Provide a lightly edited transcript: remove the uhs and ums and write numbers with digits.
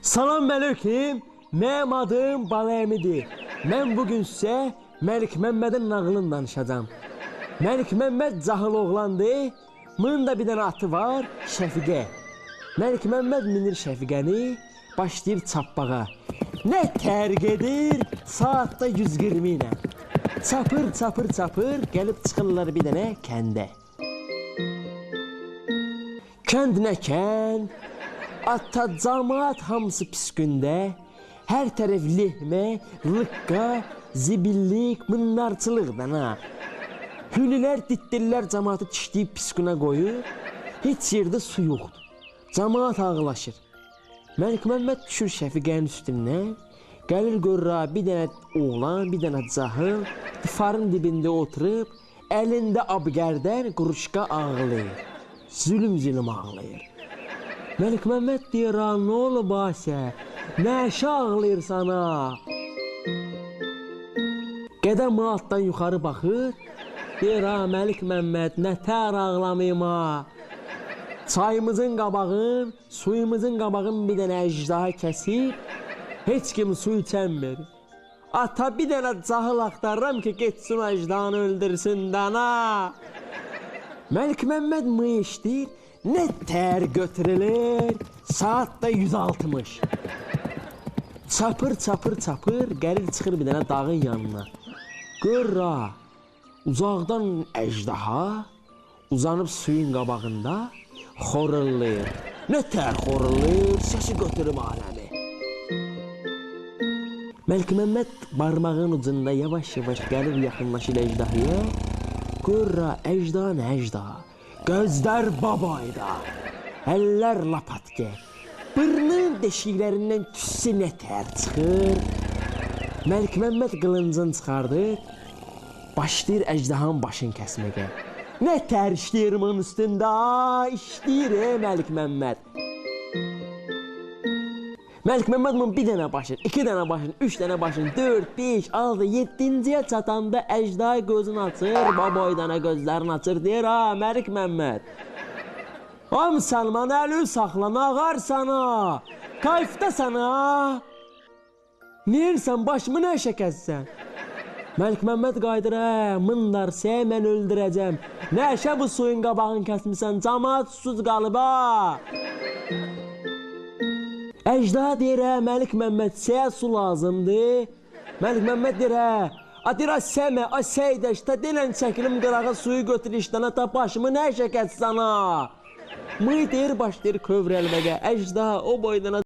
Salam aleyküm, mənim adım Baləmidir. Mən bugün sizə Məlik Məmmədin nağılını danışacağım. Məlik Məmməd cahil oğlandır, bunun da bir dənə atı var, Şəfiqə. Məlik Məmməd minir Şəfiqəni, başlayır çappağa. Nə tərq edir, saatda 120 ilə. Çapır, çapır, çapır, gəlib çıxırlar bir dənə kəndə. Kənd nə kənd, ata camaat hamısı pis gündə, hər tərəf lehmə, lıqqa, zibillik, mınlarçılıqdan ha. Hülülər, ditdirlər camaatı çişləyib pis günə qoyur, heç yerdə su yoxdur. Camaat ağlaşır. Məlik Məmməd düşür Şəfiqənin üstündən, gəlir görür bir dənə oğlan, bir dənə cahil, difarın dibində oturub, əlində abgərdən quruşqa ağlayır. Zülüm ağlayır. Məlik Məmməd deyir, nə olub Asə, nə əşə ağlayır sana? Qədəm altdan yuxarı baxır, deyir, Məlik Məmməd, nə tər ağlamayım ha? Çayımızın qabağın, suyumuzun qabağın bir dənə əcdaha kəsib, heç kim su içənmir. Ata bir dənə cahil axtarıram ki, getsin əcdahanı öldürsün dana. Məlik Məmməd mıyışdır, nə tər götürülür, saatda 160. Çapır, çapır, çapır, gəlir çıxır bir dənə dağın yanına. Görür, uzaqdan əcdaha, uzanıb suyun qabağında, xorullayır. Nə tər xorullayır, səsi götürüb aləmi. Məlik Məmməd barmağın ucunda yavaş-yavaş gəlir, yaxınlaşır əjdahaya. Görür, əcdaha nə əcdaha? Gözlər babayda, əllər lapatqə. Bırnın deşiklərindən tüssü nə tər çıxır. Məlik Məmməd qılıncını çıxardır, başlayır əcdahanın başını kəsməyə. Nə tər işləyir bunun üstündə, işləyir Məlik Məmməd. Məlik Məmməd bunun bir dənə başını, iki dənə başını, üç dənə başını, 4, 5, 6, 7-ciyə çatanda əcdaha gözünü açır, baboydana gözlərini açır, deyir, Məlik Məmməd. Müsəlman əli saxla, nağar sana, kayfda sana. Neyirsən, başımı nə şəkəsən? Məlik Məmməd qaydır, mındar sən, mən öldürəcəm. Nə əşə bu suyun qabağını kəsmişsən, camaat susuz qalıb, Əcdaha deyir, Məlik Məmməd, səyə su lazımdır. Məlik Məmməd deyir, deyir, səmə, səydəş, denən çəkilim qırağa suyu götür işdən, başımı nə şəkət sana? Mıy deyir, başlayır kövrəlməyə, əcdaha o boydana